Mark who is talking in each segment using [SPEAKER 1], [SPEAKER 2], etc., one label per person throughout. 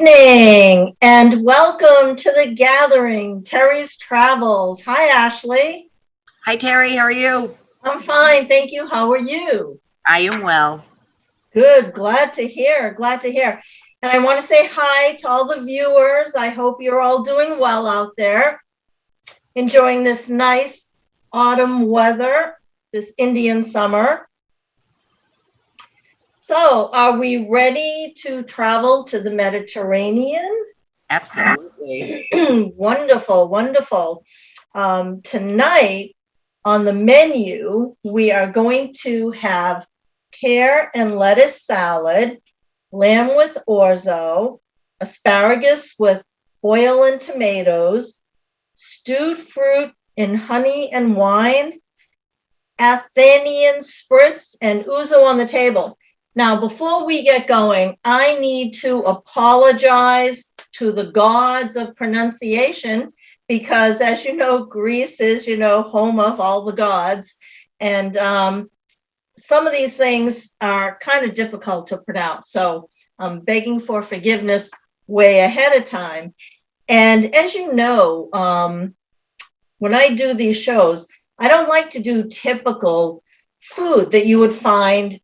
[SPEAKER 1] Evening and welcome to the gathering, Terry's Travels. Hi, Ashley.
[SPEAKER 2] Hi, Terry. How are you?
[SPEAKER 1] I'm fine, thank you. How are you?
[SPEAKER 2] I am well.
[SPEAKER 1] Good, glad to hear, glad to hear. And I want to say hi to all the viewers. I hope you're all doing well out there, enjoying this nice autumn weather, this Indian summer. So, are we ready to travel to the Mediterranean?
[SPEAKER 2] Absolutely.
[SPEAKER 1] Wonderful, wonderful. Tonight on the menu, we are going to have pear and lettuce salad, lamb with orzo, asparagus with oil and tomatoes, stewed fruit in honey and wine, Athenian Spritz, and Ouzo on the table. Now, before we get going, I need to apologize to the gods of pronunciation because, as you know, Greece is, home of all the gods. And some of these things are kind of difficult to pronounce. So I'm begging for forgiveness way ahead of time. And as you know, when I do these shows, I don't like to do typical food that you would find,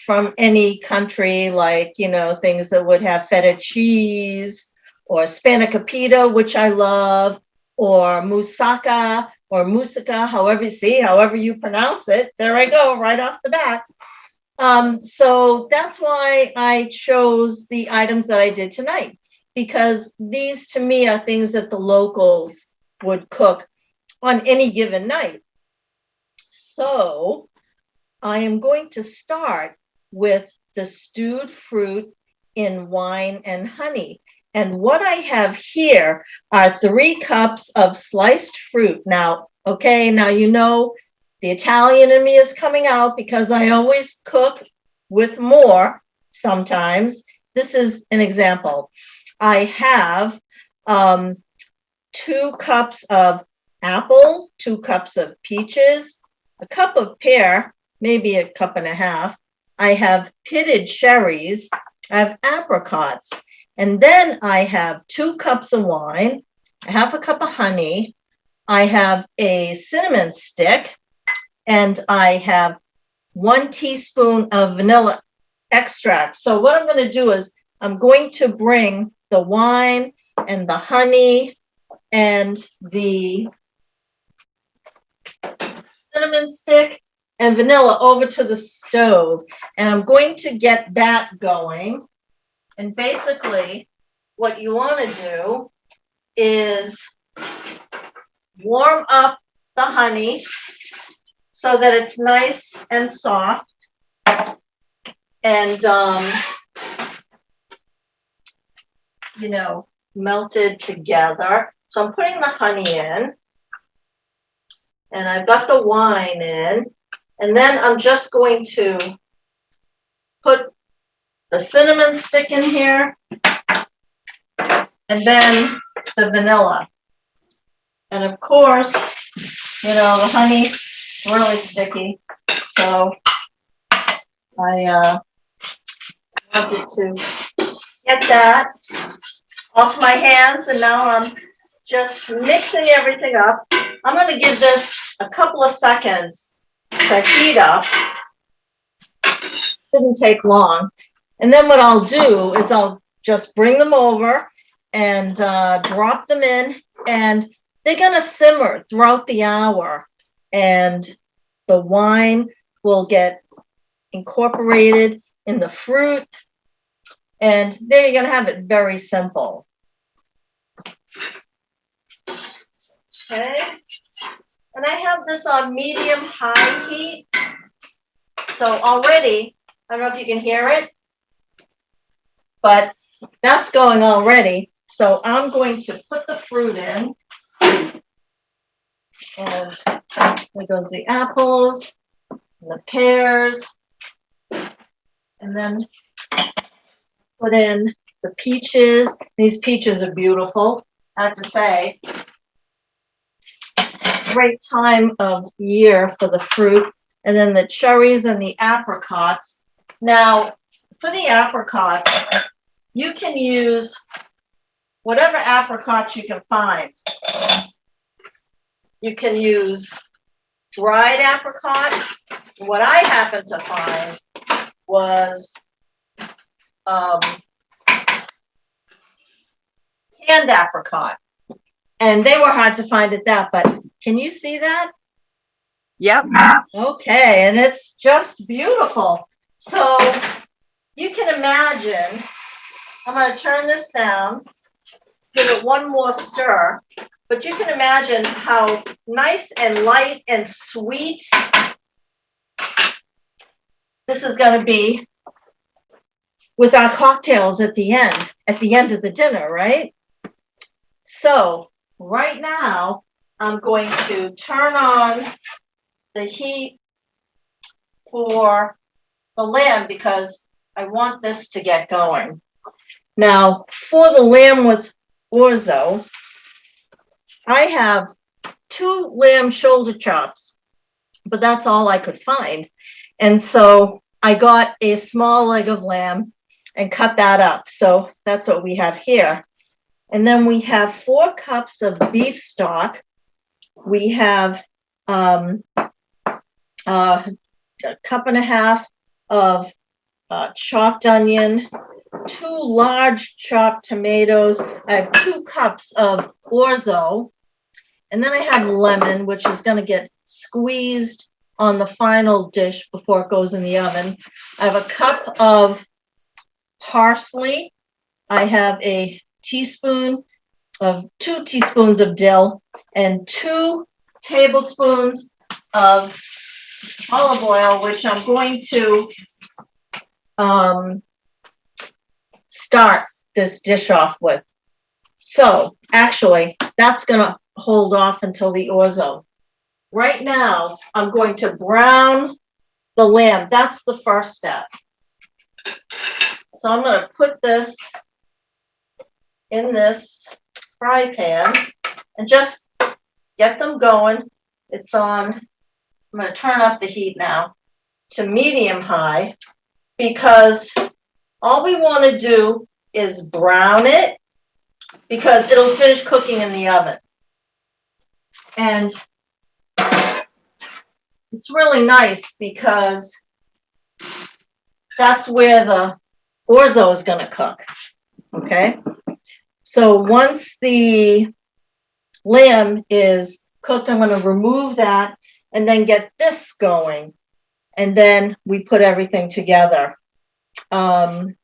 [SPEAKER 1] from any country, like, things that would have feta cheese or spanakopita, which I love, or moussaka or moussaka, however you pronounce it. There I go, right off the bat. So that's why I chose the items that I did tonight, because these to me are things that the locals would cook on any given night. So I am going to start with the stewed fruit in wine and honey. And what I have here are 3 cups of sliced fruit. Now, the Italian in me is coming out because I always cook with more sometimes. This is an example. I have 2 cups of apple, 2 cups of peaches, a cup of pear, maybe a cup and a half. I have pitted cherries. I have apricots. And then I have 2 cups of wine, a half a cup of honey. I have a cinnamon stick, and I have 1 teaspoon of vanilla extract. So what I'm going to do is I'm going to bring the wine and the honey and the cinnamon stick and vanilla over to the stove. And I'm going to get that going. And basically, what you want to do is warm up the honey so that it's nice and soft. And, melted together. So I'm putting the honey in. And I've got the wine in. And then I'm just going to put the cinnamon stick in here, and then the vanilla. And of course, the honey is really sticky, so I wanted to get that off my hands, and now I'm just mixing everything up. I'm going to give this a couple of seconds to heat up. Shouldn't take long. And then what I'll do is I'll just bring them over and drop them in, and they're going to simmer throughout the hour, and the wine will get incorporated in the fruit, and there you're going to have it very simple. Okay. And I have this on medium-high heat. So already, I don't know if you can hear it, but that's going already. So I'm going to put the fruit in. And there goes the apples and the pears. And then put in the peaches. These peaches are beautiful, I have to say. Great time of year for the fruit. And then the cherries and the apricots. Now, for the apricots, you can use whatever apricots you can find. You can use dried apricot. What I happened to find was canned apricot. And they were hard to find at that, but can you see that?
[SPEAKER 2] Yep.
[SPEAKER 1] Okay, and it's just beautiful. So you can imagine, I'm going to turn this down, give it one more stir, but you can imagine how nice and light and sweet this is going to be with our cocktails at the end of the dinner, right? So right now, I'm going to turn on the heat for the lamb because I want this to get going. Now, for the lamb with orzo, I have 2 lamb shoulder chops, but that's all I could find. And so I got a small leg of lamb and cut that up. So that's what we have here. And then we have 4 cups of beef stock. We have a cup and a half of chopped onion, 2 large chopped tomatoes. I have 2 cups of orzo. And then I have lemon, which is going to get squeezed on the final dish before it goes in the oven. I have a cup of parsley. I have a 2 teaspoons of dill and 2 tablespoons of olive oil, which I'm going to start this dish off with. So actually, that's going to hold off until the orzo. Right now, I'm going to brown the lamb. That's the first step. So I'm going to put this in this fry pan and just get them going. It's on, I'm going to turn up the heat now to medium high because all we want to do is brown it because it'll finish cooking in the oven. And it's really nice because that's where the orzo is going to cook. Okay. So once the lamb is cooked, I'm going to remove that and then get this going. And then we put everything together. And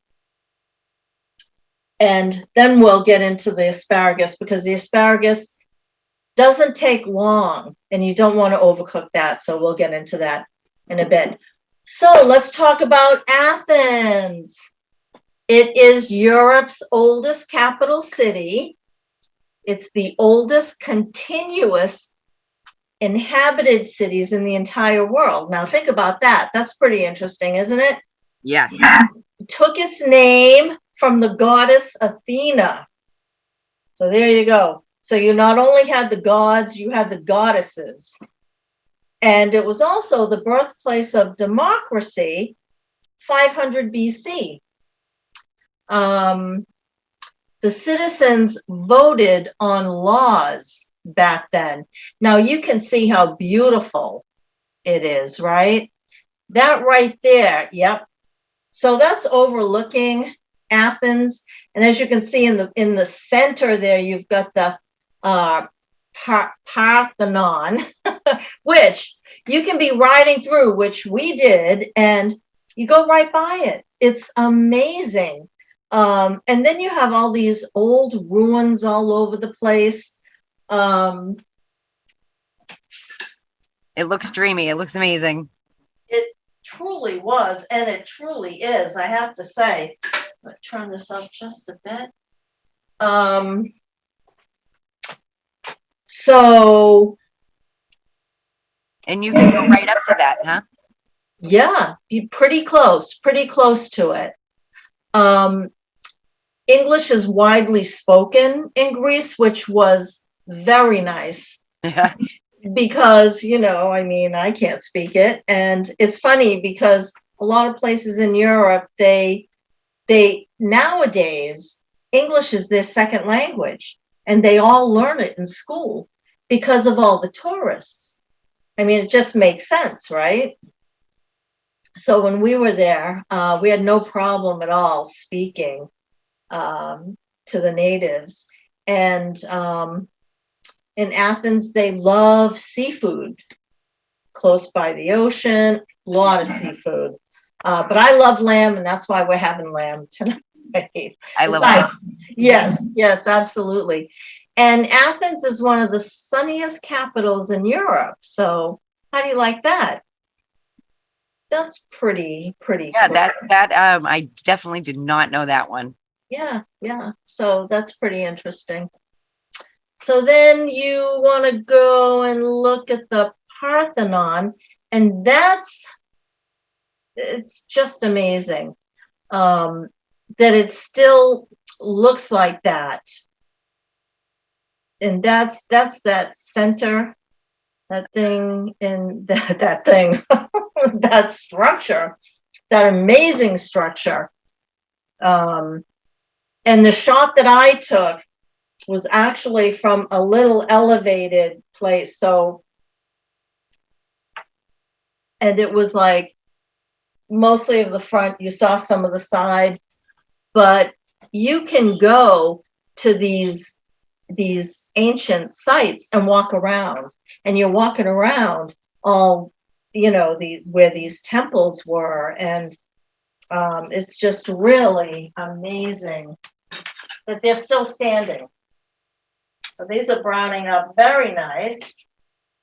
[SPEAKER 1] then we'll get into the asparagus because the asparagus doesn't take long and you don't want to overcook that. So we'll get into that in a bit. So let's talk about Athens. It is Europe's oldest capital city. It's the oldest continuous inhabited cities in the entire world. Now think about that. That's pretty interesting, isn't it?
[SPEAKER 2] Yes.
[SPEAKER 1] It took its name from the goddess Athena. So there you go. So you not only had the gods, you had the goddesses. And it was also the birthplace of democracy, 500 BC. The citizens voted on laws back then. Now you can see how beautiful it is, right? That right there, yep. So that's overlooking Athens. And as you can see in the center there, you've got the Parthenon, which you can be riding through, which we did, and you go right by it. It's amazing. And then you have all these old ruins all over the place.
[SPEAKER 2] It looks dreamy. It looks amazing.
[SPEAKER 1] It truly was, and it truly is, I have to say. Let's turn this up just a bit. So.
[SPEAKER 2] And you can go right up to that, huh?
[SPEAKER 1] Yeah, pretty close to it. English is widely spoken in Greece, which was very nice.
[SPEAKER 2] Yeah.
[SPEAKER 1] Because, I can't speak it. And it's funny because a lot of places in Europe, they they nowadays, English is their second language, and they all learn it in school because of all the tourists. I mean, it just makes sense, right? So when we were there, we had no problem at all speaking to the natives. And in Athens, they love seafood close by the ocean, a lot of seafood. But I love lamb, and that's why we're having lamb tonight.
[SPEAKER 2] I love lamb.
[SPEAKER 1] Yes, absolutely. And Athens is one of the sunniest capitals in Europe. So how do you like that? That's pretty
[SPEAKER 2] Yeah,
[SPEAKER 1] cool.
[SPEAKER 2] that I definitely did not know that one.
[SPEAKER 1] Yeah. So that's pretty interesting. So then you want to go and look at the Parthenon, and it's just amazing that it still looks like that. And that's that center, that thing, and that thing, that structure, that amazing structure. And the shot that I took was actually from a little elevated place. So, and it was like mostly of the front, you saw some of the side, but you can go to these ancient sites and walk around, and you're walking around all, where these temples were. And it's just really amazing that they're still standing. So these are browning up very nice.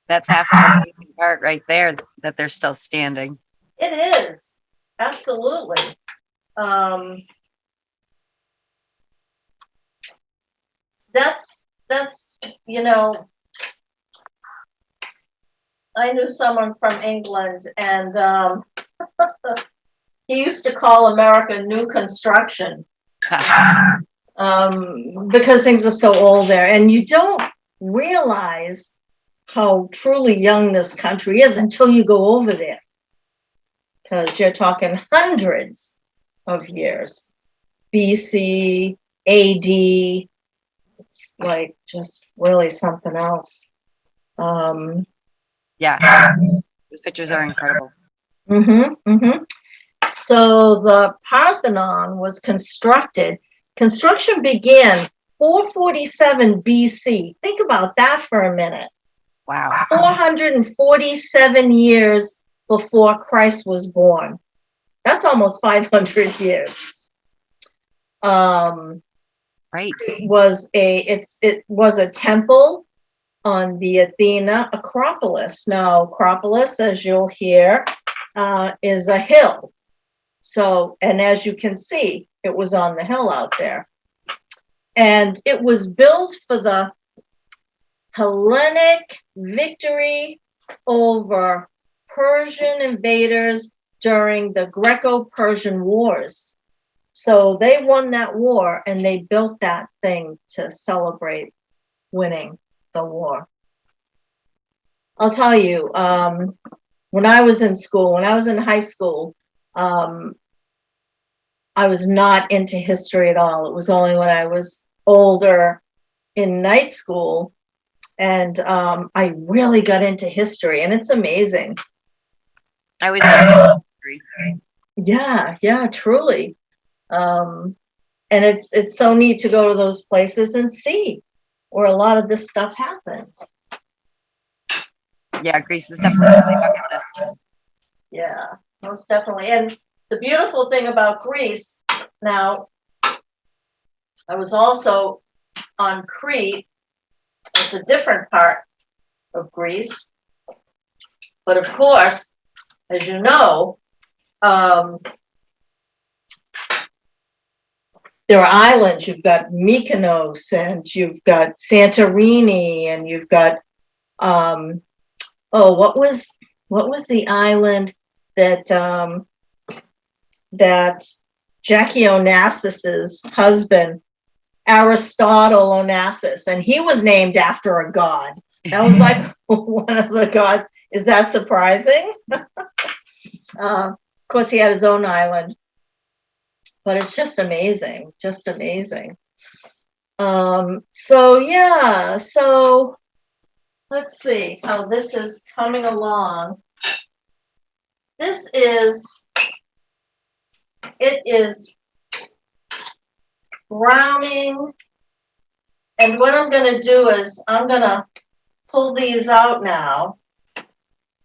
[SPEAKER 2] That's half the amazing part right there, that they're still standing.
[SPEAKER 1] It is, absolutely. That's I knew someone from England, and he used to call America new construction. Because things are so old there, and you don't realize how truly young this country is until you go over there, because you're talking hundreds of years, BC, AD. It's like just really something else.
[SPEAKER 2] Yeah, those pictures are incredible.
[SPEAKER 1] So the Parthenon was construction began 447 BC. Think about that for a minute.
[SPEAKER 2] Wow.
[SPEAKER 1] 447 years before Christ was born. That's almost 500 years.
[SPEAKER 2] Right.
[SPEAKER 1] It was a temple on the Athena Acropolis. Now, Acropolis, as you'll hear, is a hill. So, and as you can see, it was on the hill out there. And it was built for the Hellenic victory over Persian invaders during the Greco-Persian Wars. So they won that war, and they built that thing to celebrate winning the war. I'll tell you, when I was in high school, I was not into history at all. It was only when I was older in night school, and I really got into history, and it's amazing.
[SPEAKER 2] I was history.
[SPEAKER 1] Yeah, truly. And it's so neat to go to those places and see where a lot of this stuff happened.
[SPEAKER 2] Yeah, Greece is definitely on my bucket list.
[SPEAKER 1] Yeah, most definitely. And the beautiful thing about Greece, now, I was also on Crete. It's a different part of Greece. But of course, as you know, there are islands. You've got Mykonos, and you've got Santorini, and you've got what was the island that Jackie Onassis's husband, Aristotle Onassis, and he was named after a god. That was like one of the gods. Is that surprising? Of course, he had his own island. but it's just amazing, just amazing. So yeah, so let's see how this is coming along. It is browning. And what I'm going to do is I'm going to pull these out now.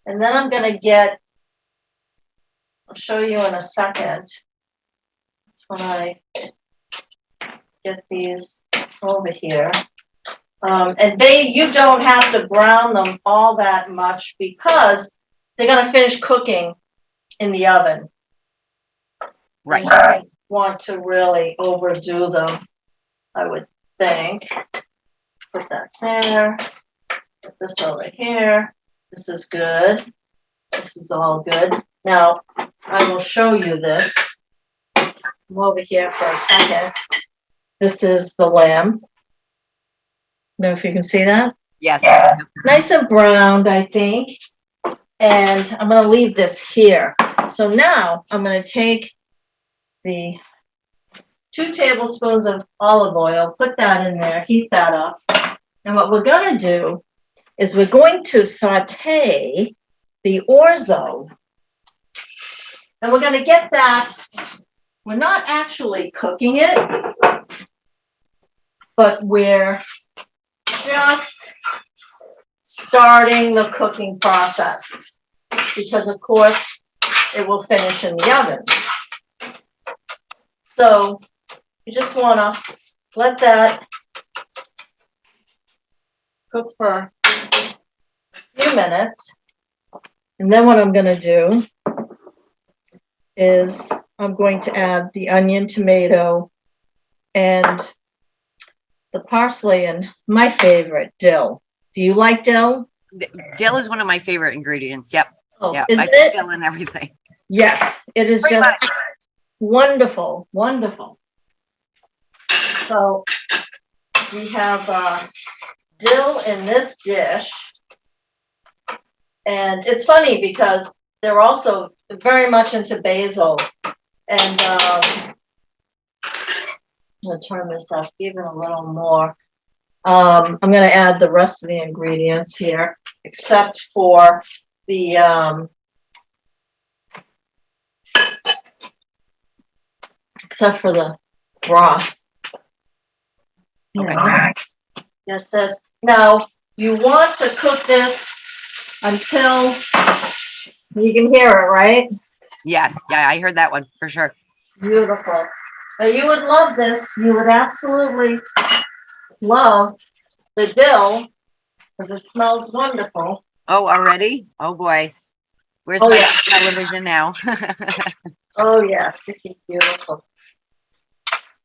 [SPEAKER 1] And then I'm going to I'll show you in a second. That's when I get these over here. And you don't have to brown them all that much because they're going to finish cooking in the oven.
[SPEAKER 2] Right.
[SPEAKER 1] You don't want to really overdo them, I would think. Put that there. Put this over here. This is good. This is all good. Now, I will show you this. I'm over here for a second. This is the lamb. Know if you can see that?
[SPEAKER 2] Yes.
[SPEAKER 1] Nice and browned, I think. And I'm going to leave this here. So now I'm going to take the 2 tablespoons of olive oil, put that in there, heat that up. And what we're going to do is we're going to saute the orzo. And we're going to get that. We're not actually cooking it, but we're just starting the cooking process because, of course, it will finish in the oven. So you just want to let that cook for a few minutes. And then what I'm going to do is I'm going to add the onion, tomato, and the parsley, and my favorite, dill. Do you like dill?
[SPEAKER 2] Dill is one of my favorite ingredients. Yep.
[SPEAKER 1] Oh,
[SPEAKER 2] yeah.
[SPEAKER 1] is
[SPEAKER 2] I
[SPEAKER 1] it?
[SPEAKER 2] put dill in everything.
[SPEAKER 1] Yes, it is
[SPEAKER 2] Pretty
[SPEAKER 1] just
[SPEAKER 2] much.
[SPEAKER 1] wonderful, wonderful. So we have dill in this dish. And it's funny because they're also very much into basil. And I'm going to turn this up even a little more. I'm going to add the rest of the ingredients here, except for the broth.
[SPEAKER 2] Okay.
[SPEAKER 1] Get this. Now, you want to cook this until you can hear it, right?
[SPEAKER 2] Yes. Yeah, I heard that one for sure.
[SPEAKER 1] Beautiful. Now, you would love this. You would absolutely love the dill because it smells wonderful.
[SPEAKER 2] Oh, already? Oh boy. Where's
[SPEAKER 1] Oh,
[SPEAKER 2] my
[SPEAKER 1] yeah.
[SPEAKER 2] television now?
[SPEAKER 1] Oh, yes. This is beautiful.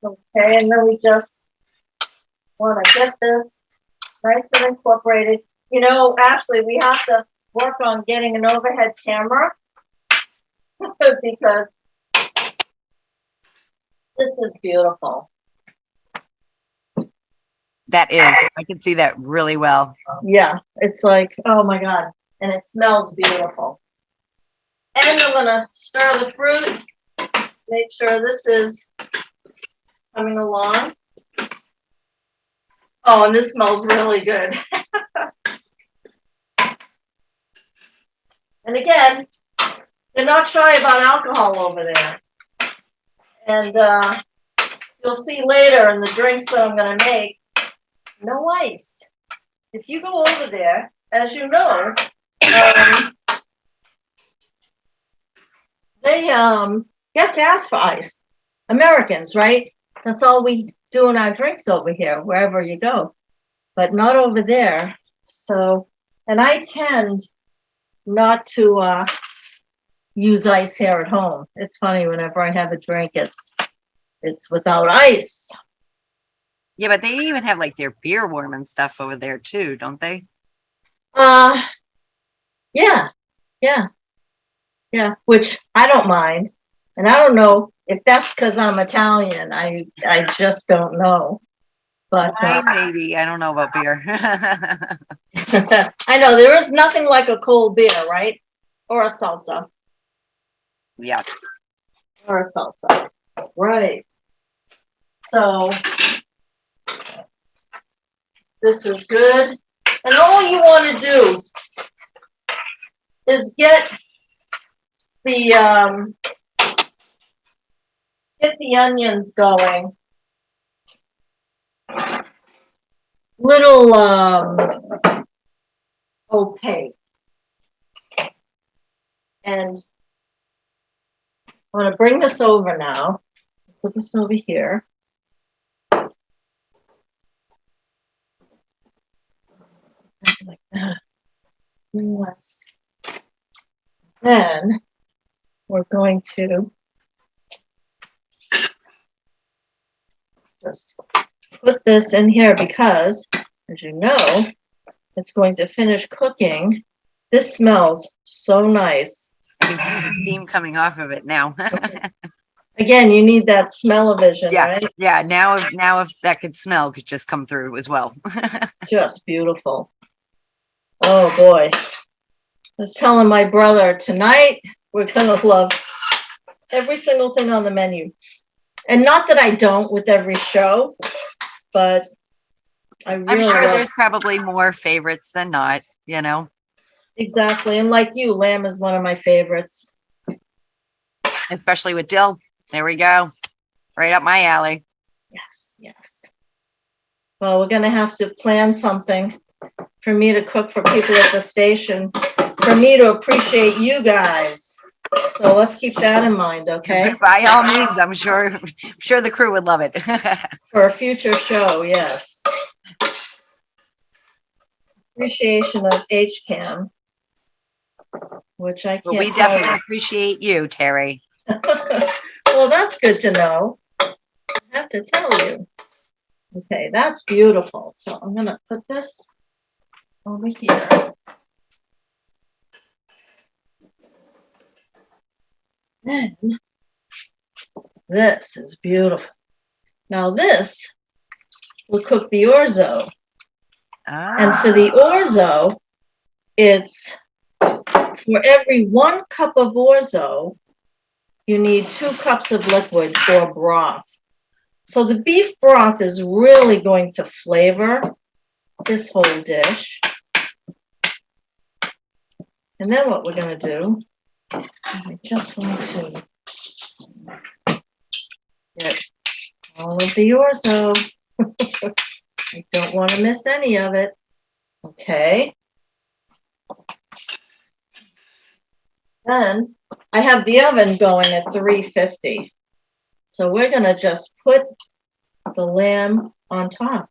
[SPEAKER 1] Okay, and then we just want to get this nice and incorporated. You know, Ashley, we have to work on getting an overhead camera because this is beautiful.
[SPEAKER 2] That is. I can see that really well.
[SPEAKER 1] Yeah, it's like, oh my God. And it smells beautiful. And I'm going to stir the fruit. Make sure this is coming along. Oh, and this smells really good. And again, they're not shy about alcohol over there. And you'll see later in the drinks that I'm going to make, no ice. If you go over there, as you know, you have to ask for ice. Americans, right? That's all we do in our drinks over here, wherever you go, but not over there. So, and I tend not to use ice here at home. It's funny, whenever I have a drink, it's without ice.
[SPEAKER 2] Yeah, but they even have like their beer warm and stuff over there too, don't they?
[SPEAKER 1] Yeah, which I don't mind. And I don't know if that's because I'm Italian. I just don't know. But
[SPEAKER 2] maybe. I don't know about beer.
[SPEAKER 1] I know there is nothing like a cold beer, right? Or a salsa.
[SPEAKER 2] Yes.
[SPEAKER 1] Or a salsa. Right. So this is good. And all you want to do is get the onions going. Little opaque. And I want to bring this over now. Put this over here. Like that. Less. Then we're going to just put this in here because, as you know, it's going to finish cooking. This smells so nice.
[SPEAKER 2] I can see the steam coming off of it now.
[SPEAKER 1] Again, you need that smell-o-vision,
[SPEAKER 2] Yeah,
[SPEAKER 1] right?
[SPEAKER 2] yeah. Now if that could smell could just come through as well.
[SPEAKER 1] Just beautiful. Oh boy. I was telling my brother tonight we're gonna love every single thing on the menu. And not that I don't with every show, but I
[SPEAKER 2] I'm
[SPEAKER 1] really
[SPEAKER 2] sure
[SPEAKER 1] love.
[SPEAKER 2] there's probably more favorites than not, you know.
[SPEAKER 1] Exactly. And like you, lamb is one of my favorites.
[SPEAKER 2] Especially with dill. There we go. Right up my alley.
[SPEAKER 1] Yes, yes. Well, we're gonna have to plan something for me to cook for people at the station, for me to appreciate you guys. So let's keep that in mind, okay?
[SPEAKER 2] By all means, I'm sure the crew would love it.
[SPEAKER 1] For a future show, yes. Appreciation of HCAM, which I
[SPEAKER 2] Well, we
[SPEAKER 1] can't tell
[SPEAKER 2] definitely
[SPEAKER 1] you.
[SPEAKER 2] appreciate you, Terry.
[SPEAKER 1] Well, that's good to know. I have to tell you. Okay, that's beautiful. So I'm gonna put this over here. Then this is beautiful. Now this will cook the orzo. And for the orzo, it's for every 1 cup of orzo, you need 2 cups of liquid or broth. So the beef broth is really going to flavor this whole dish. And then what we're going to do, I just want to get all of the orzo. I don't want to miss any of it. Okay. Then I have the oven going at 350. So we're going to just put the lamb on top.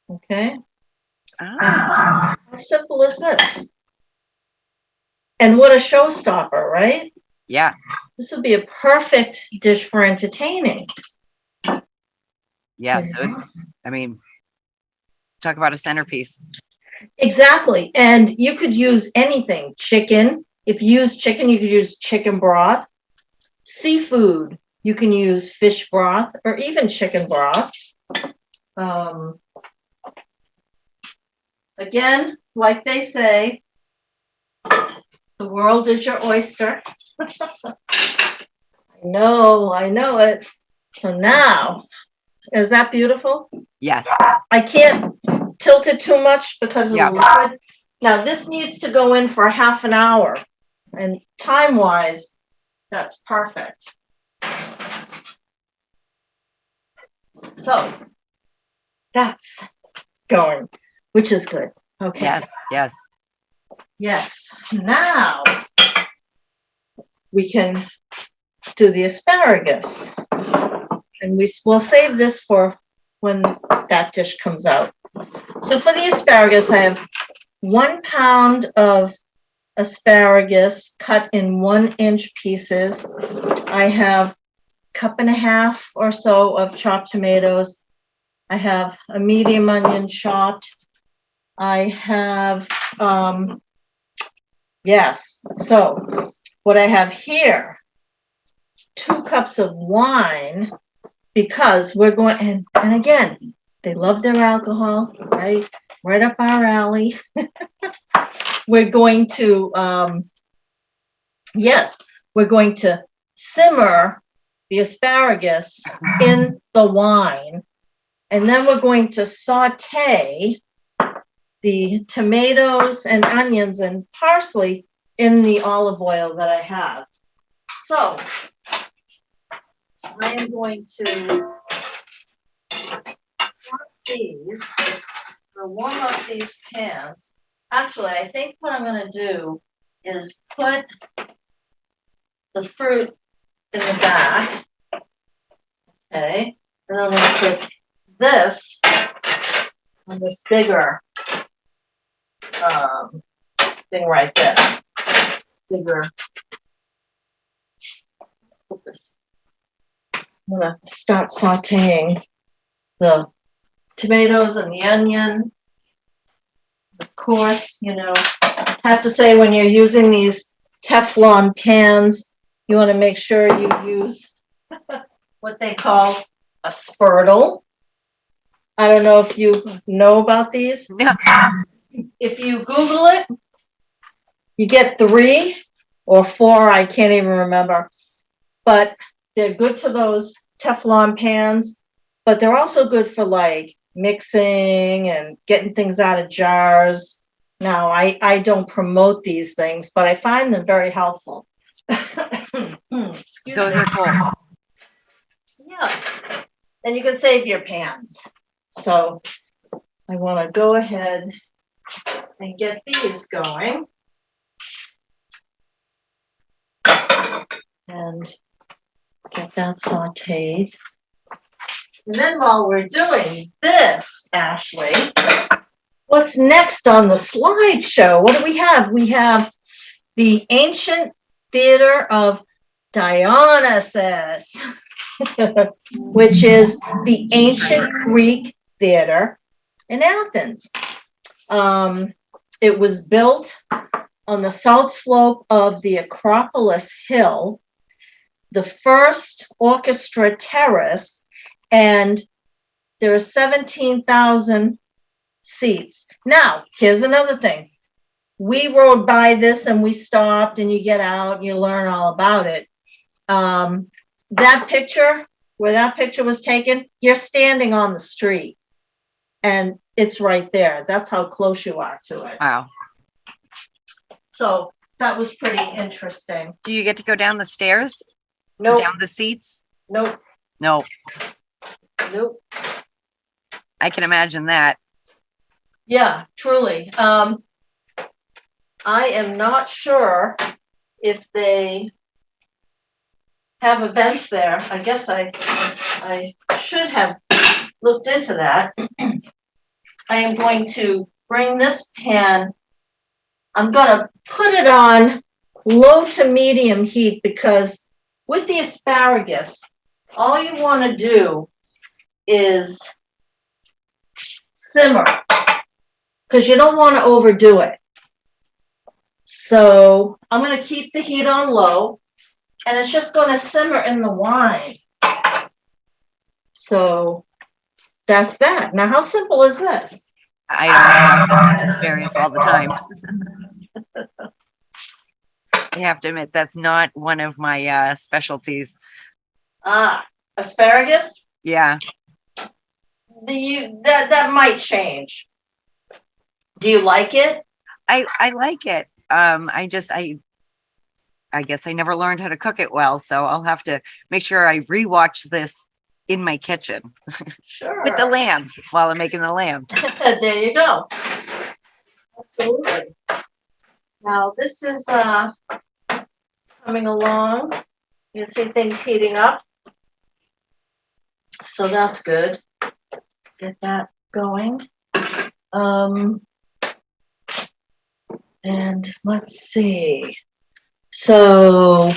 [SPEAKER 1] Okay. How simple is this? And what a showstopper, right?
[SPEAKER 2] Yeah.
[SPEAKER 1] This would be a perfect dish for entertaining.
[SPEAKER 2] Yeah. So, I mean, talk about a centerpiece.
[SPEAKER 1] Exactly. And you could use anything. Chicken. If you use chicken, you could use chicken broth. Seafood. You can use fish broth or even chicken broth. Again, like they say, the world is your oyster. I know it. So now, is that beautiful?
[SPEAKER 2] Yes.
[SPEAKER 1] I can't tilt it too much because of the liquid. Now this needs to go in for half an hour. And time-wise, that's perfect. So that's going, which is good. Okay.
[SPEAKER 2] Yes. Yes.
[SPEAKER 1] Yes. Now we can do the asparagus. And we'll save this for when that dish comes out. So for the asparagus, I have 1 pound of asparagus cut in 1-inch pieces. I have 1.5 cups or so of chopped tomatoes. I have a medium onion chopped. I have, yes. So what I have here, 2 cups of wine, because we're going, and again, they love their alcohol, right? Right up our alley. We're going to, yes, we're going to simmer the asparagus in the wine. And then we're going to saute the tomatoes and onions and parsley in the olive oil that I have. So I am going to warm up these pans. Actually, I think what I'm going to do is put the fruit in the back. Okay. And then I'm going to put this on this bigger thing right there. Bigger. Put this. I'm going to start sauteing the tomatoes and the onion. Of course, you know, I have to say when you're using these Teflon pans, you want to make sure you use what they call a spurtle. I don't know if you know about these.
[SPEAKER 2] No.
[SPEAKER 1] If you Google it, you get 3 or 4, I can't even remember. But they're good to those Teflon pans, but they're also good for like mixing and getting things out of jars. Now, I don't promote these things, but I find them very helpful.
[SPEAKER 2] Those are cool.
[SPEAKER 1] Yeah. And you can save your pans. So I want to go ahead and get these going. And get that sauteed. And then while we're doing this, Ashley, what's next on the slideshow? What do we have? We have the ancient theater of Dionysus, which is the ancient Greek theater in Athens. It was built on the south slope of the Acropolis Hill, the first orchestra terrace, and there are 17,000 seats. Now, here's another thing. We rode by this and we stopped, and you get out and you learn all about it. That picture, where that picture was taken, you're standing on the street and it's right there. That's how close you are to it.
[SPEAKER 2] Wow.
[SPEAKER 1] So that was pretty interesting.
[SPEAKER 2] Do you get to go down the stairs?
[SPEAKER 1] Nope.
[SPEAKER 2] Down the seats?
[SPEAKER 1] Nope.
[SPEAKER 2] No.
[SPEAKER 1] Nope.
[SPEAKER 2] I can imagine that.
[SPEAKER 1] Yeah, truly. I am not sure if they have events there. I guess I should have looked into that. I am going to bring this pan. I'm going to put it on low to medium heat because with the asparagus, all you want to do is simmer because you don't want to overdo it. So I'm going to keep the heat on low, and it's just going to simmer in the wine. So that's that. Now, how simple is this?
[SPEAKER 2] I don't know. Asparagus all the time. I have to admit, that's not one of my specialties.
[SPEAKER 1] Asparagus?
[SPEAKER 2] Yeah.
[SPEAKER 1] That might change. Do you like it?
[SPEAKER 2] I like it. I guess I never learned how to cook it well, so I'll have to make sure I rewatch this in my kitchen.
[SPEAKER 1] Sure.
[SPEAKER 2] With the lamb while I'm making the lamb.
[SPEAKER 1] There you go. Absolutely. Now this is coming along. You can see things heating up. So that's good. Get that going. And let's see. So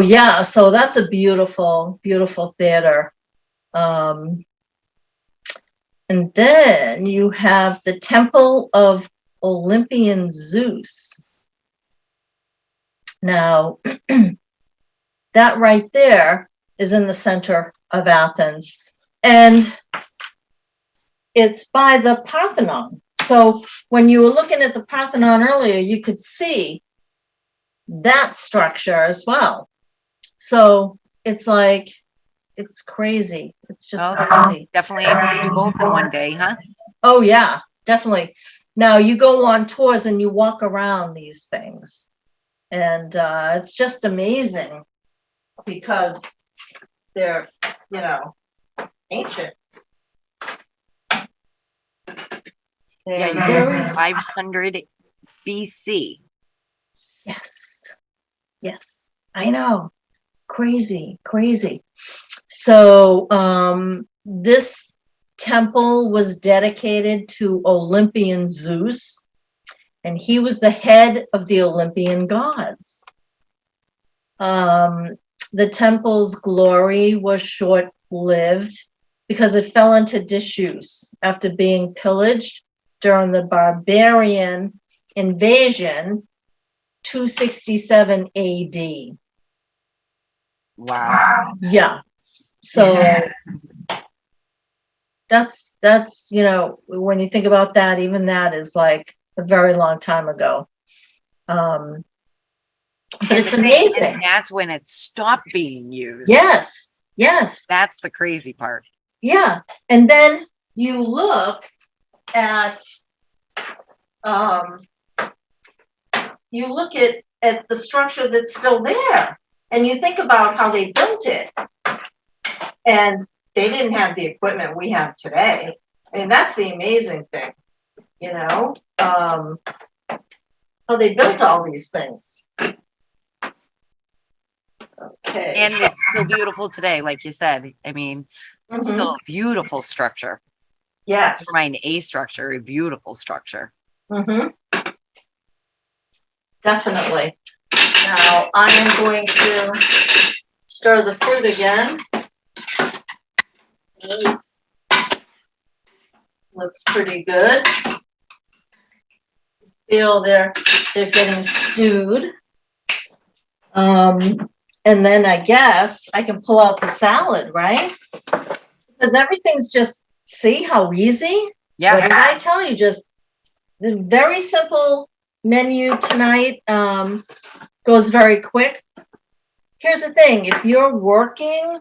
[SPEAKER 1] yeah, so that's a beautiful, beautiful theater. And then you have the Temple of Olympian Zeus. Now, that right there is in the center of Athens. And it's by the Parthenon. So when you were looking at the Parthenon earlier, you could see that structure as well. So it's like, it's crazy. It's just
[SPEAKER 2] Oh,
[SPEAKER 1] crazy.
[SPEAKER 2] definitely able to do both in one day, huh?
[SPEAKER 1] Oh yeah, definitely. Now you go on tours and you walk around these things, and it's just amazing because they're, ancient.
[SPEAKER 2] Yeah,
[SPEAKER 1] They're
[SPEAKER 2] you said
[SPEAKER 1] very,
[SPEAKER 2] 500 BC.
[SPEAKER 1] yes, yes, I know. Crazy, crazy. So this temple was dedicated to Olympian Zeus, and he was the head of the Olympian gods. The temple's glory was short-lived because it fell into disuse after being pillaged during the barbarian invasion 267 AD.
[SPEAKER 2] Wow.
[SPEAKER 1] Yeah. So that's when you think about that, even that is like a very long time ago. But it's amazing.
[SPEAKER 2] And that's when it stopped being used.
[SPEAKER 1] Yes, yes.
[SPEAKER 2] That's the crazy part.
[SPEAKER 1] Yeah. And then you look at the structure that's still there, and you think about how they built it. And they didn't have the equipment we have today. I mean, that's the amazing thing, how they built all these things. Okay.
[SPEAKER 2] And it's still beautiful today, like you said. I mean,
[SPEAKER 1] Mhm.
[SPEAKER 2] still a beautiful structure.
[SPEAKER 1] Yes.
[SPEAKER 2] Never mind a structure, a beautiful structure.
[SPEAKER 1] Mm-hmm. Definitely. Now I am going to stir the fruit again. This looks pretty good. Feel they're getting stewed. And then I guess I can pull out the salad, right? Because everything's just, see how easy?
[SPEAKER 2] Yeah.
[SPEAKER 1] What did I tell you? Just the very simple menu tonight, goes very quick. Here's the thing, if you're working,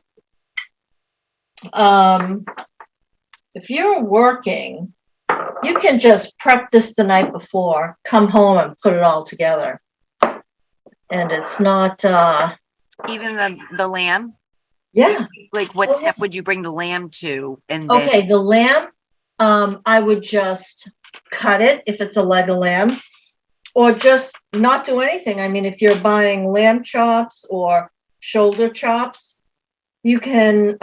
[SPEAKER 1] you can just prep this the night before, come home and put it all together. And it's not,
[SPEAKER 2] even the lamb.
[SPEAKER 1] Yeah.
[SPEAKER 2] Like what step would you bring the lamb to? And then...
[SPEAKER 1] Okay, the lamb, I would just cut it if it's a leg of lamb, or just not do anything. I mean, if you're buying lamb chops or shoulder chops, you can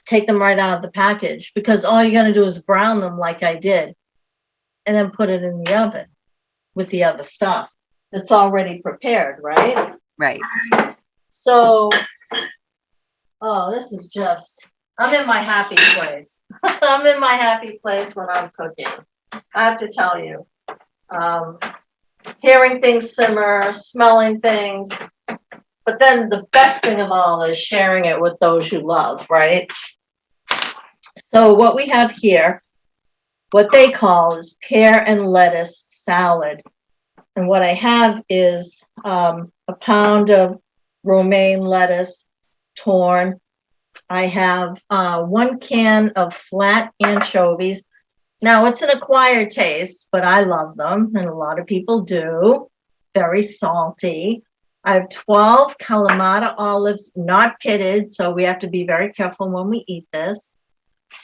[SPEAKER 1] take them right out of the package, because all you're going to do is brown them like I did, and then put it in the oven with the other stuff that's already prepared, right?
[SPEAKER 2] Right.
[SPEAKER 1] So, this is just, I'm in my happy place. I'm in my happy place when I'm cooking. I have to tell you. Hearing things simmer, smelling things. But then the best thing of all is sharing it with those you love, right? So what we have here, what they call is pear and lettuce salad. And what I have is a pound of romaine lettuce, torn. I have 1 can of flat anchovies. Now, it's an acquired taste, but I love them, and a lot of people do. Very salty. I have 12 Kalamata olives, not pitted, so we have to be very careful when we eat this.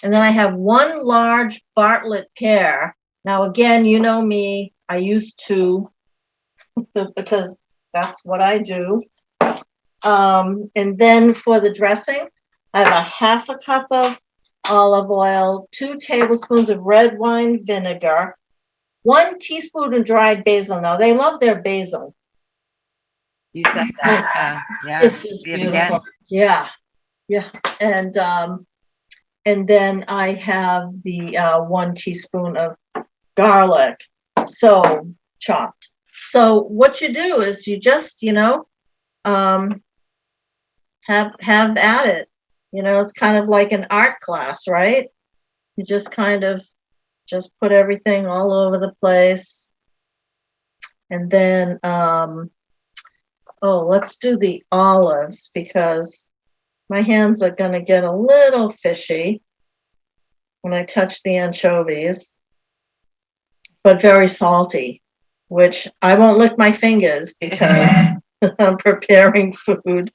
[SPEAKER 1] And then I have 1 large Bartlett pear. Now, again, you know me, I use 2 because that's what I do. And then for the dressing, I have a half a cup of olive oil, 2 tablespoons of red wine vinegar, 1 teaspoon of dried basil. Now, they love their basil.
[SPEAKER 2] You said that. Yeah.
[SPEAKER 1] It's just beautiful. Yeah. Yeah. And then I have the 1 teaspoon of garlic, so chopped. So what you do is you just, have at it. It's kind of like an art class, right? You just kind of just put everything all over the place. And then Oh, let's do the olives because my hands are going to get a little fishy when I touch the anchovies, but very salty, which I won't lick my fingers because I'm preparing food.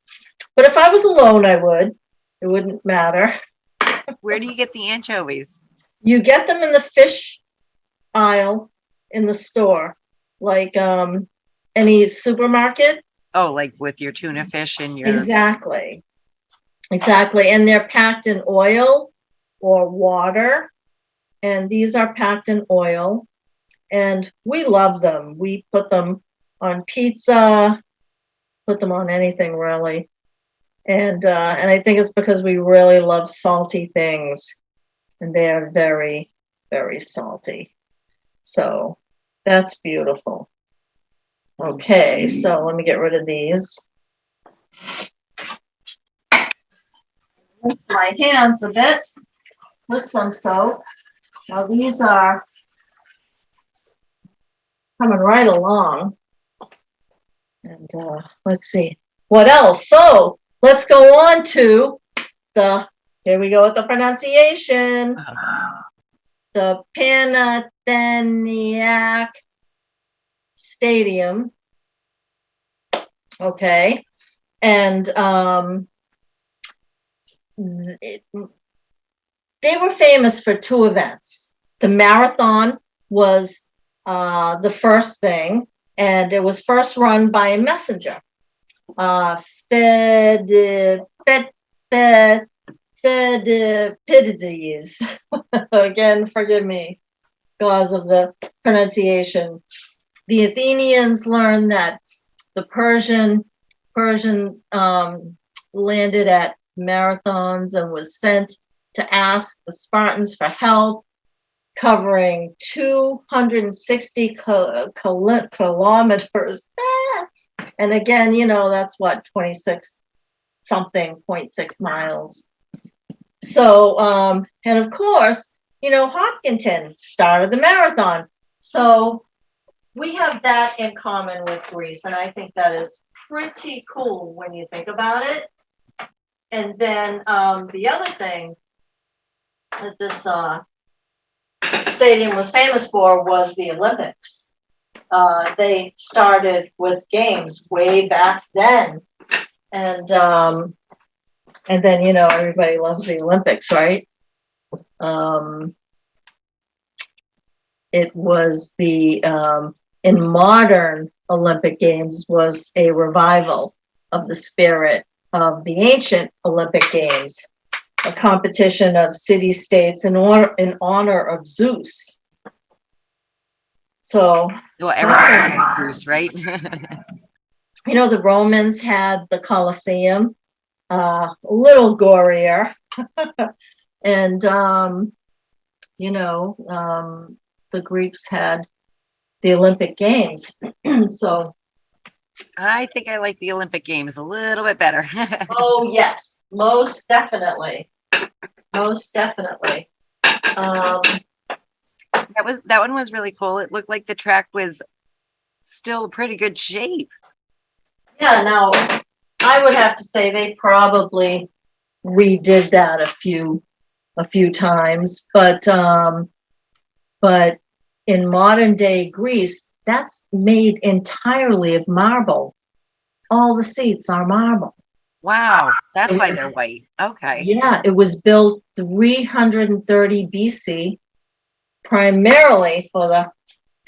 [SPEAKER 1] But if I was alone, I would. It wouldn't matter.
[SPEAKER 2] Where do you get the anchovies?
[SPEAKER 1] You get them in the fish aisle in the store, like any supermarket.
[SPEAKER 2] Oh, like with your tuna fish and your
[SPEAKER 1] Exactly. And they're packed in oil or water. And these are packed in oil. And we love them. We put them on pizza, put them on anything really. And I think it's because we really love salty things. And they are very, very salty. So that's beautiful. Okay, so let me get rid of these. Rinse my hands a bit with some soap. Now these are coming right along. And let's see what else. So let's go on to here we go with the pronunciation. The Panathinaik Stadium. Okay. And they were famous for two events. The marathon was the first thing, and it was first run by a messenger. Pheidippides. Again, forgive me, because of the pronunciation. The Athenians learned that the Persian landed at Marathons and was sent to ask the Spartans for help, covering 260 kilometers. And again, that's what, 26 something, 0.6 miles. So, and of course, Hopkinton started the marathon. So we have that in common with Greece. And I think that is pretty cool when you think about it. And then the other thing that this stadium was famous for was the Olympics. They started with games way back then. And then, everybody loves the Olympics, right? It was in modern Olympic Games was a revival of the spirit of the ancient Olympic Games, a competition of city-states in honor of Zeus. So,
[SPEAKER 2] well, everyone knows Zeus, right?
[SPEAKER 1] The Romans had the Colosseum, a little gorier, and the Greeks had the Olympic Games. So
[SPEAKER 2] I think I like the Olympic Games a little bit better.
[SPEAKER 1] oh yes, most definitely.
[SPEAKER 2] That one was really cool. It looked like the track was still pretty good shape.
[SPEAKER 1] Yeah, now I would have to say they probably redid that a few times, but in modern day Greece, that's made entirely of marble. All the seats are marble.
[SPEAKER 2] Wow, that's why they're white. Okay.
[SPEAKER 1] Yeah, it was built 330 BC, primarily for the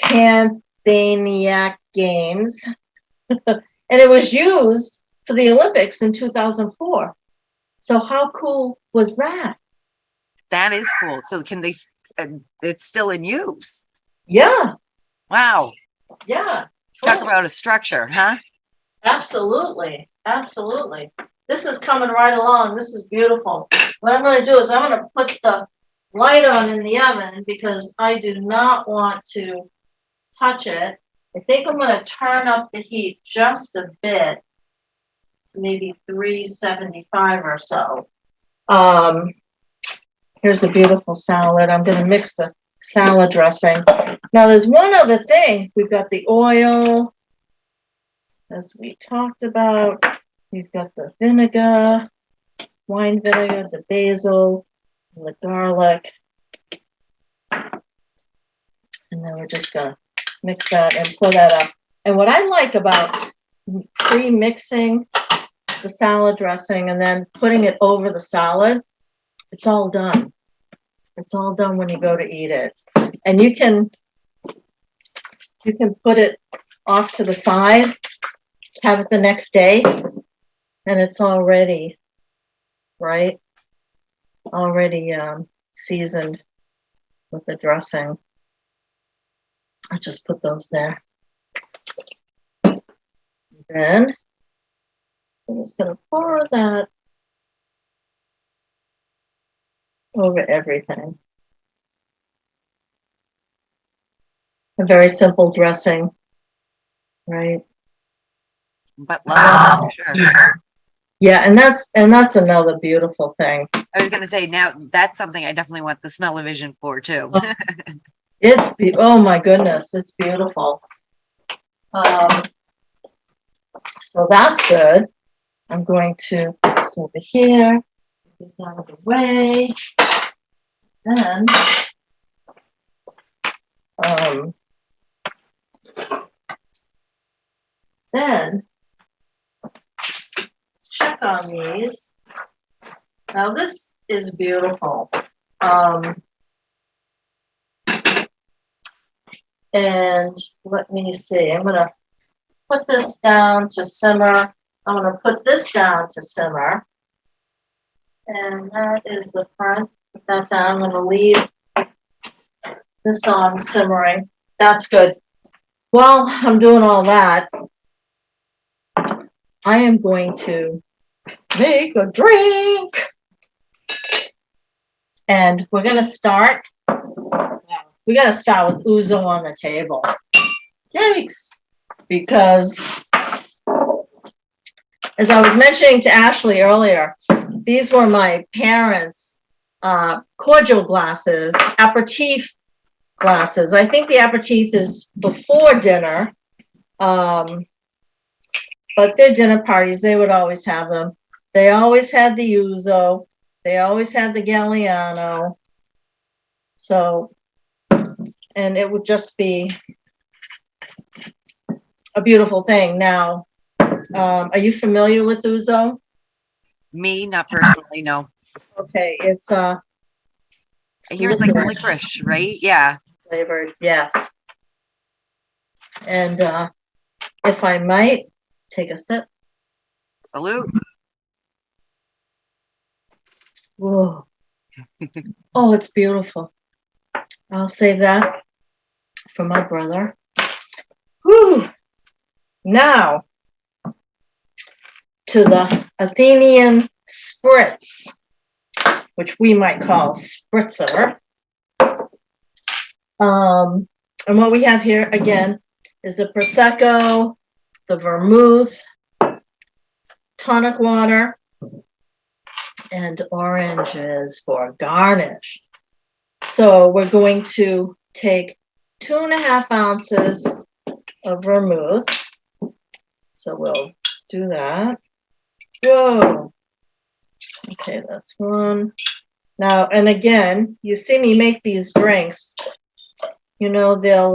[SPEAKER 1] Pantheniac Games, and it was used for the Olympics in 2004. So how cool was that?
[SPEAKER 2] That is cool. So can they? It's still in use.
[SPEAKER 1] Yeah.
[SPEAKER 2] Wow.
[SPEAKER 1] Yeah.
[SPEAKER 2] Talk about a structure, huh?
[SPEAKER 1] Absolutely. This is coming right along. This is beautiful. What I'm going to do is I'm going to put the light on in the oven because I do not want to touch it. I think I'm going to turn up the heat just a bit, maybe 375 or so. Here's a beautiful salad. I'm going to mix the salad dressing. Now, there's one other thing. We've got the oil. as we talked about, we've got the vinegar, wine vinegar, the basil, and the garlic. And then we're just going to mix that and pour that up. And what I like about pre-mixing the salad dressing and then putting it over the salad, it's all done. It's all done when you go to eat it. And you can put it off to the side, have it the next day, and it's already, right? Already seasoned with the dressing. I just put those there. Then I'm just going to pour that over everything. A very simple dressing, right?
[SPEAKER 2] But love it, sure.
[SPEAKER 1] Yeah, and that's another beautiful thing.
[SPEAKER 2] I was gonna say, now that's something I definitely want the smell-o-vision for too.
[SPEAKER 1] Oh my goodness, it's beautiful. So that's good. I'm going to put this over here, get this out of the way. Then check on these. Now this is beautiful. And let me see, I'm gonna put this down to simmer. I'm gonna put this down to simmer. And that is the front. Put that down. I'm gonna leave this on simmering. That's good. While I'm doing all that, I am going to make a drink. And we're gonna start. We gotta start with Ouzo on the table. Yikes! Because as I was mentioning to Ashley earlier, these were my parents' cordial glasses, aperitif glasses. I think the aperitif is before dinner, but their dinner parties, they would always have them. They always had the Ouzo. They always had the Galliano. So, and it would just be a beautiful thing. Now, are you familiar with Ouzo?
[SPEAKER 2] Me, not personally, no.
[SPEAKER 1] Okay, it's
[SPEAKER 2] I hear it's like licorice, right? Yeah.
[SPEAKER 1] Flavored, yes. And if I might take a sip.
[SPEAKER 2] Salute.
[SPEAKER 1] Whoa. Oh, it's beautiful. I'll save that for my brother. Whew. Now to the Athenian Spritz, which we might call spritzer. And what we have here again is the Prosecco, the vermouth, tonic water, and oranges for garnish. So we're going to take 2.5 ounces of vermouth. So we'll do that. Whoa. Okay, that's one. Now, and again, you see me make these drinks. You know, they'll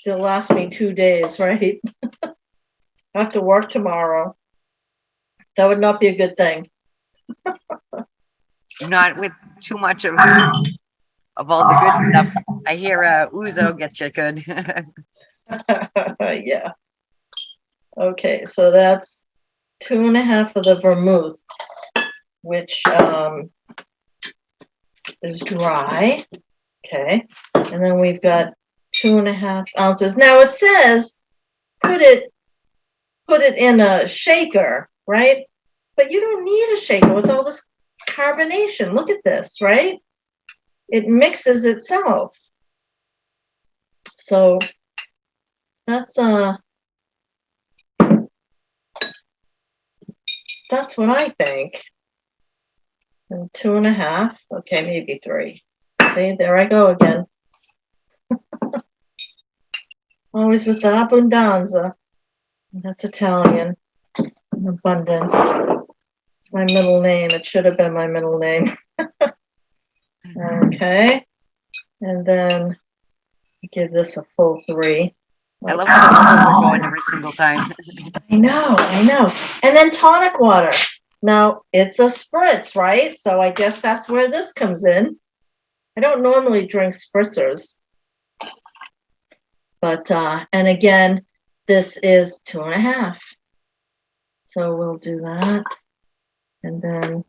[SPEAKER 1] last me 2 days, right? I have to work tomorrow. That would not be a good thing.
[SPEAKER 2] Not with too much of all the good stuff. I hear Ouzo gets you good.
[SPEAKER 1] Yeah. Okay, so that's 2.5 of the vermouth, which is dry. Okay, and then we've got 2.5 ounces. Now it says put it in a shaker, right? But you don't need a shaker with all this carbonation. Look at this, right? It mixes itself. So that's what I think. And 2.5. Okay, maybe 3. See, there I go again. Always with the abbondanza. That's Italian. Abundance. It's my middle name. It should have been my middle name. Okay. And then give this a full 3.
[SPEAKER 2] I love how the bubbles are going every single time.
[SPEAKER 1] I know. And then tonic water. Now, it's a spritz, right? So I guess that's where this comes in. I don't normally drink spritzers. But, and again, this is 2.5. So we'll do that. And then,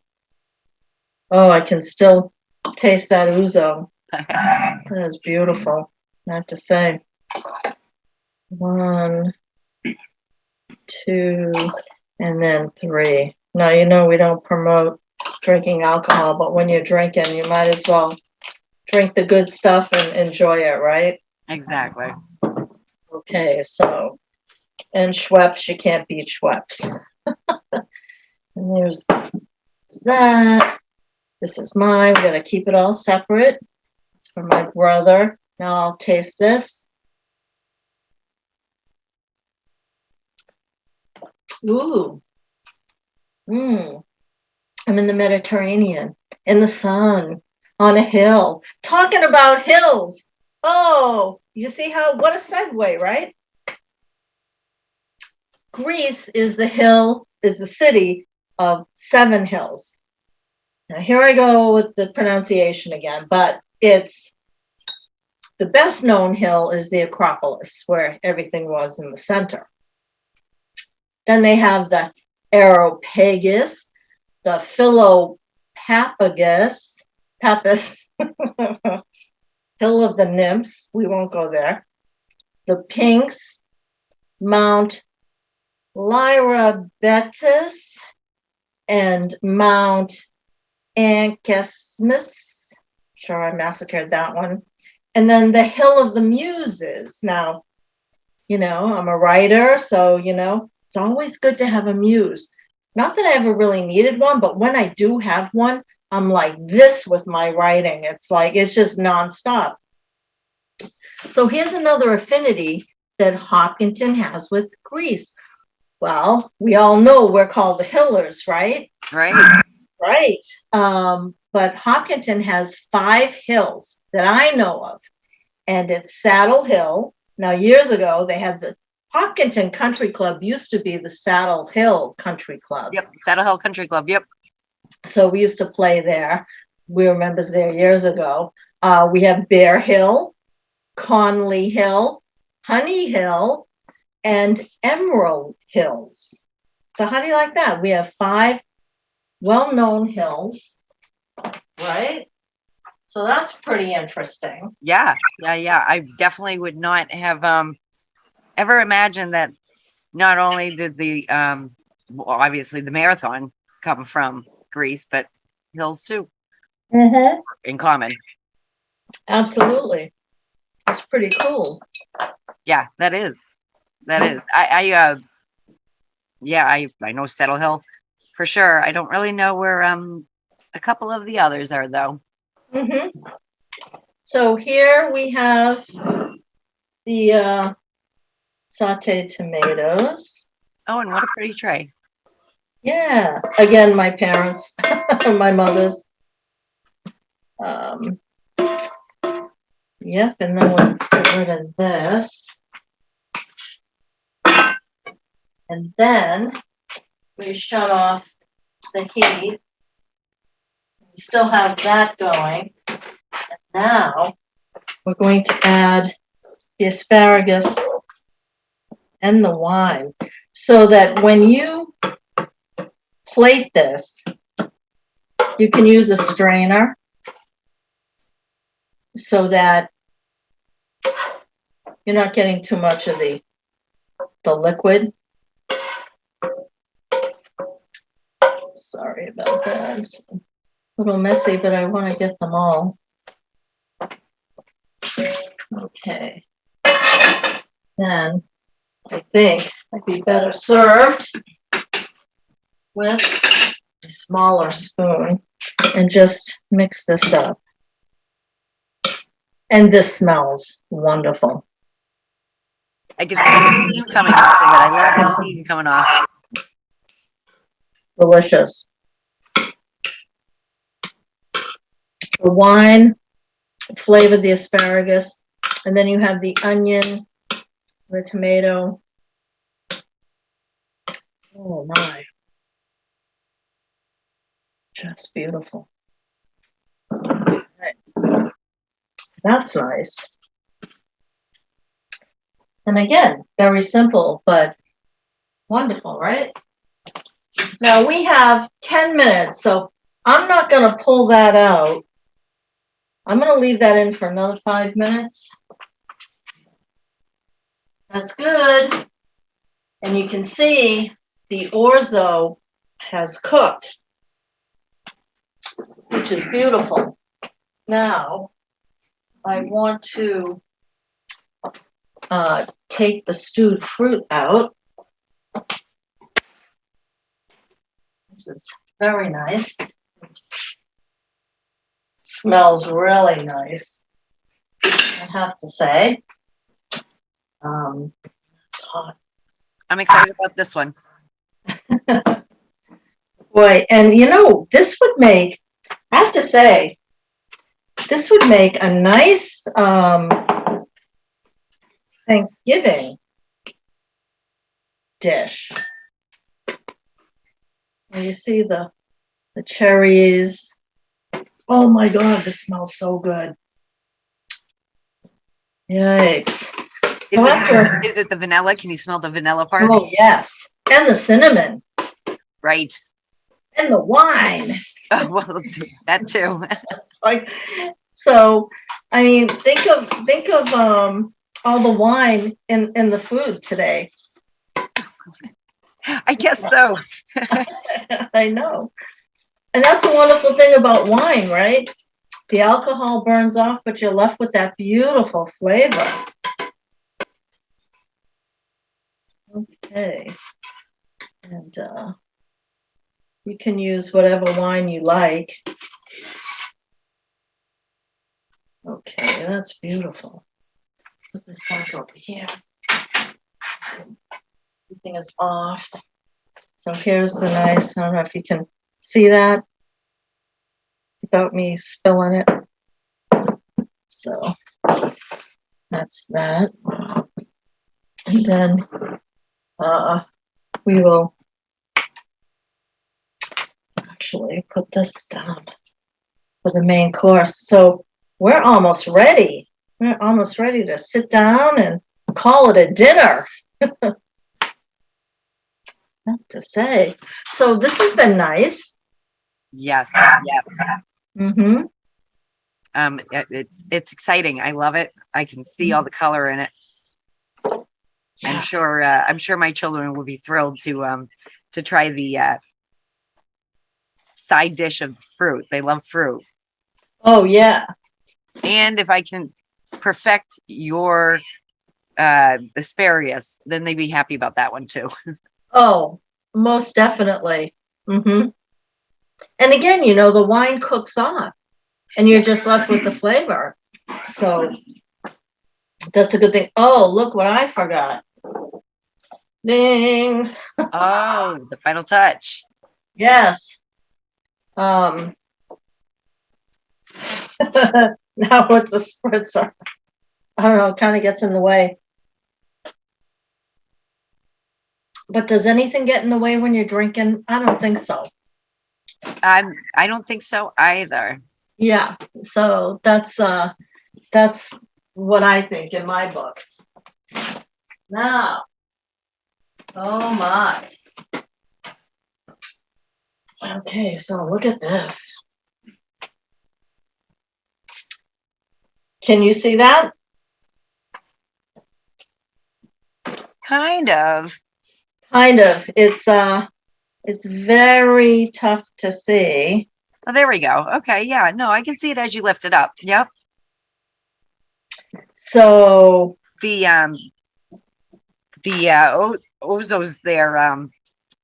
[SPEAKER 1] oh, I can still taste that ouzo. That is beautiful, I have to say. 1, 2, and then 3. Now, you know, we don't promote drinking alcohol, but when you're drinking, you might as well drink the good stuff and enjoy it, right?
[SPEAKER 2] Exactly.
[SPEAKER 1] Okay, so, and Schweppes, you can't beat Schweppes. And there's that. This is mine. We're going to keep it all separate. It's for my brother. Now I'll taste this. Ooh. I'm in the Mediterranean, in the sun, on a hill. Talking about hills. Oh, you see what a segue, right? Greece is the city of 7 hills. Now here I go with the pronunciation again, but it's the best known hill is the Acropolis, where everything was in the center. Then they have the Areopagus, the Philopagus, Hill of the Nymphs. We won't go there. The Pinks, Mount Lyrabetus, and Mount Ancesmus. Sure, I massacred that one. And then the Hill of the Muses. Now, you know, I'm a writer, so, you know, it's always good to have a muse. Not that I ever really needed one, but when I do have one, I'm like this with my writing. It's like, it's just nonstop. So here's another affinity that Hopkinton has with Greece. Well, we all know we're called the Hillers, right?
[SPEAKER 2] Right.
[SPEAKER 1] Right. But Hopkinton has 5 hills that I know of. And it's Saddle Hill. Now, years ago, they had the Hopkinton Country Club used to be the Saddle Hill Country Club.
[SPEAKER 2] Yep. Saddle Hill Country Club. Yep.
[SPEAKER 1] So we used to play there. We were members there years ago. We have Bear Hill, Conley Hill, Honey Hill, and Emerald Hills. So how do you like that? We have 5 well-known hills, right? So that's pretty interesting.
[SPEAKER 2] Yeah. I definitely would not have ever imagined that not only did the well, obviously the marathon come from Greece, but hills too.
[SPEAKER 1] Mm-hmm.
[SPEAKER 2] In common.
[SPEAKER 1] Absolutely. It's pretty cool.
[SPEAKER 2] Yeah, that is. I know Saddle Hill for sure. I don't really know where a couple of the others are though.
[SPEAKER 1] Mm-hmm. So here we have the sauteed tomatoes.
[SPEAKER 2] Oh, and what a pretty tray.
[SPEAKER 1] Yeah. Again, my parents, my mother's. Yep, and then we'll get rid of this. And then we shut off the heat. We still have that going. And now we're going to add the asparagus and the wine so that when you plate this, you can use a strainer so that you're not getting too much of the liquid. Sorry about that. It's a little messy, but I want to get them all. Okay. Then I think I'd be better served with a smaller spoon and just mix this up. And this smells wonderful.
[SPEAKER 2] I can see the steam coming off of it. I love the steam coming off.
[SPEAKER 1] Delicious. The wine flavored the asparagus, and then you have the onion, the tomato. Oh my. Just beautiful. That's nice. And again, very simple, but wonderful, right? Now we have 10 minutes, so I'm not going to pull that out. I'm going to leave that in for another 5 minutes. That's good. And you can see the orzo has cooked, which is beautiful. Now, I want to take the stewed fruit out. This is very nice. Smells really nice, I have to say. It's hot.
[SPEAKER 2] I'm excited about this one.
[SPEAKER 1] Boy, and you know, this would make, I have to say, this would make a nice Thanksgiving dish. And you see the cherries. Oh my God, this smells so good. Yikes.
[SPEAKER 2] Is it the vanilla? Can you smell the vanilla part?
[SPEAKER 1] Oh, yes. And the cinnamon.
[SPEAKER 2] Right.
[SPEAKER 1] And the wine.
[SPEAKER 2] Oh, well, that too.
[SPEAKER 1] Like, so, I mean, think of all the wine in the food today.
[SPEAKER 2] I guess so.
[SPEAKER 1] I know. And that's the wonderful thing about wine, right? The alcohol burns off, but you're left with that beautiful flavor. Okay. And you can use whatever wine you like. Okay, that's beautiful. Put this back over here. Everything is off. So here's the nice, I don't know if you can see that without me spilling it. So that's that. And then we will actually put this down for the main course. So we're almost ready. We're almost ready to sit down and call it a dinner. Not to say. So this has been nice.
[SPEAKER 2] Yes. Yes.
[SPEAKER 1] Mm-hmm.
[SPEAKER 2] It's exciting. I love it. I can see all the color in it. Yeah. I'm sure my children will be thrilled to try the side dish of fruit. They love fruit.
[SPEAKER 1] Oh yeah.
[SPEAKER 2] And if I can perfect your asparagus, then they'd be happy about that one too.
[SPEAKER 1] Oh, most definitely. Mm-hmm. And again, you know, the wine cooks off and you're just left with the flavor. So that's a good thing. Oh, look what I forgot. Ding.
[SPEAKER 2] Oh, the final touch.
[SPEAKER 1] Yes. Now it's a spritzer. I don't know, it kind of gets in the way. But does anything get in the way when you're drinking? I don't think so.
[SPEAKER 2] I don't think so either.
[SPEAKER 1] Yeah. So that's what I think in my book. Now, oh my. Okay, so look at this. Can you see that?
[SPEAKER 2] Kind of.
[SPEAKER 1] Kind of. It's very tough to see.
[SPEAKER 2] Oh, there we go. Okay, yeah. No, I can see it as you lift it up. Yep.
[SPEAKER 1] So
[SPEAKER 2] the Ouzo's there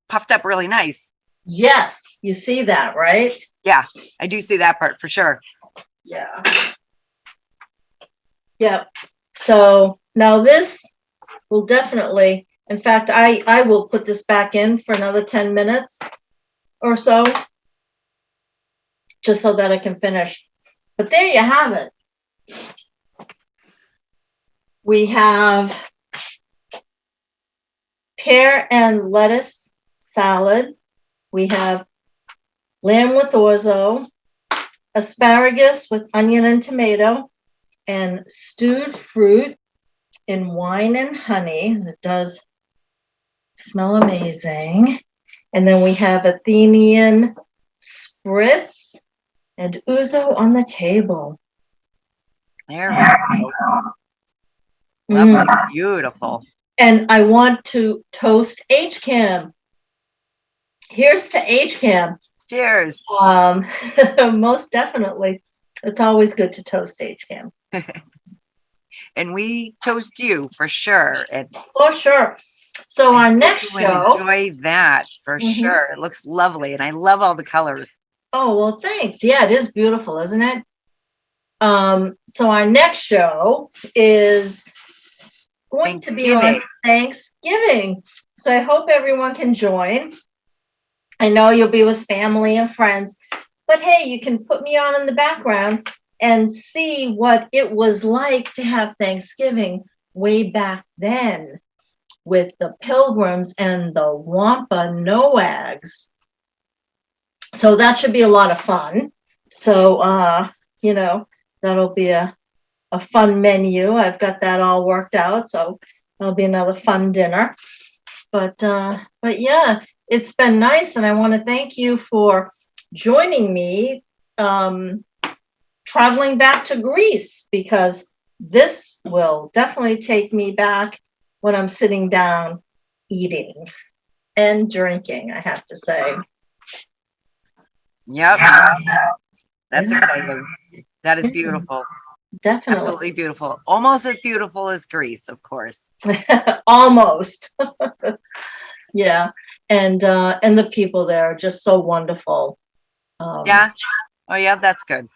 [SPEAKER 2] puffed up really nice.
[SPEAKER 1] Yes, you see that, right?
[SPEAKER 2] Yeah, I do see that part for sure.
[SPEAKER 1] Yeah. Yep. So now this we'll definitely, in fact, I will put this back in for another 10 minutes or so, just so that I can finish. But there you have it. We have pear and lettuce salad. We have lamb with orzo, asparagus with onion and tomato, and stewed fruit in wine and honey. It does smell amazing. And then we have Athenian Spritz and Ouzo on the table.
[SPEAKER 2] There we go. Lovely, beautiful.
[SPEAKER 1] And I want to toast HCAM. Here's to HCAM.
[SPEAKER 2] Cheers.
[SPEAKER 1] Most definitely. It's always good to toast HCAM.
[SPEAKER 2] And we toast you for sure. And
[SPEAKER 1] for sure. So our next show.
[SPEAKER 2] Enjoy that for sure. It looks lovely. And I love all the colors.
[SPEAKER 1] Oh, well, thanks. Yeah, it is beautiful, isn't it? So our next show is going to be on Thanksgiving. So I hope everyone can join. I know you'll be with family and friends, but hey, you can put me on in the background and see what it was like to have Thanksgiving way back then with the Pilgrims and the Wampanoags. So that should be a lot of fun. So, you know, that'll be a fun menu. I've got that all worked out. So that'll be another fun dinner. But yeah, it's been nice. And I want to thank you for joining me traveling back to Greece, because this will definitely take me back when I'm sitting down eating and drinking, I have to say.
[SPEAKER 2] Yep. That's exciting. That is beautiful.
[SPEAKER 1] Definitely.
[SPEAKER 2] Absolutely beautiful. Almost as beautiful as Greece, of course.
[SPEAKER 1] Almost. Yeah. And the people there are just so wonderful.
[SPEAKER 2] Yeah. Oh, yeah, that's good.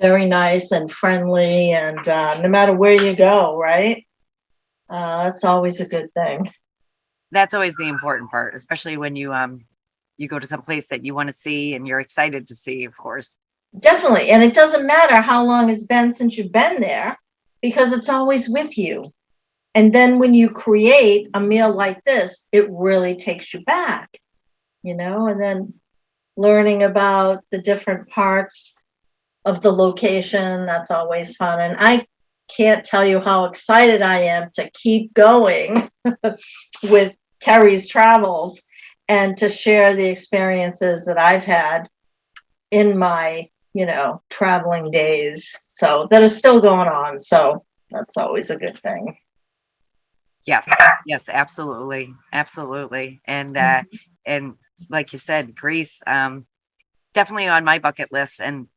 [SPEAKER 1] Very nice and friendly, and no matter where you go, right? That's always a good thing.
[SPEAKER 2] That's always the important part, especially when you go to some place that you want to see and you're excited to see, of course.
[SPEAKER 1] Definitely. And it doesn't matter how long it's been since you've been there, because it's always with you. And then when you create a meal like this, it really takes you back, you know, and then learning about the different parts of the location, that's always fun. And I can't tell you how excited I am to keep going with Terry's travels and to share the experiences that I've had in my, you know, traveling days. So that is still going on. So that's always a good thing.
[SPEAKER 2] Yes, yes, absolutely. Absolutely. And and like you said, Greece, definitely on my bucket list. And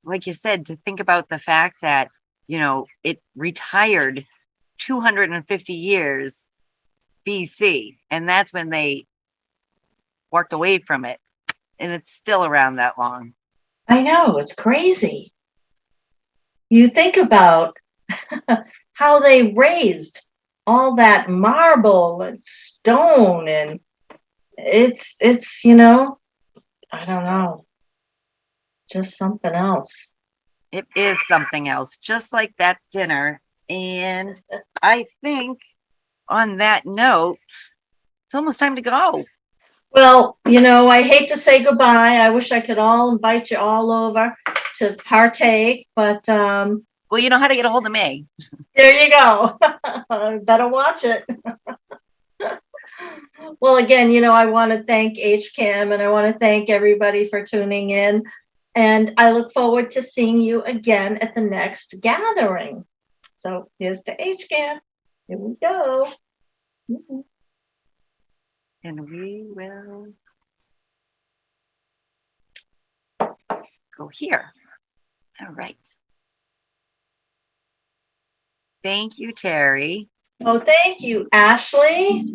[SPEAKER 2] like you said, to think about the fact that, you know, it retired 250 years BC, and that's when they walked away from it, and it's still around that long.
[SPEAKER 1] I know, it's crazy. You think about how they raised all that marble and stone, and it's you know, I don't know, just something else.
[SPEAKER 2] It is something else, just like that dinner. And I think on that note, it's almost time to go.
[SPEAKER 1] Well, you know, I hate to say goodbye. I wish I could all invite you all over to partake, but
[SPEAKER 2] well, you know how to get a hold of me.
[SPEAKER 1] There you go. Better watch it. Well, again, you know, I want to thank HCAM, and I want to thank everybody for tuning in. And I look forward to seeing you again at the next gathering. So here's to HCAM. Here we go. Mm-hmm.
[SPEAKER 2] And we will go here. All right. Thank you, Terry.
[SPEAKER 1] Oh, thank you, Ashley.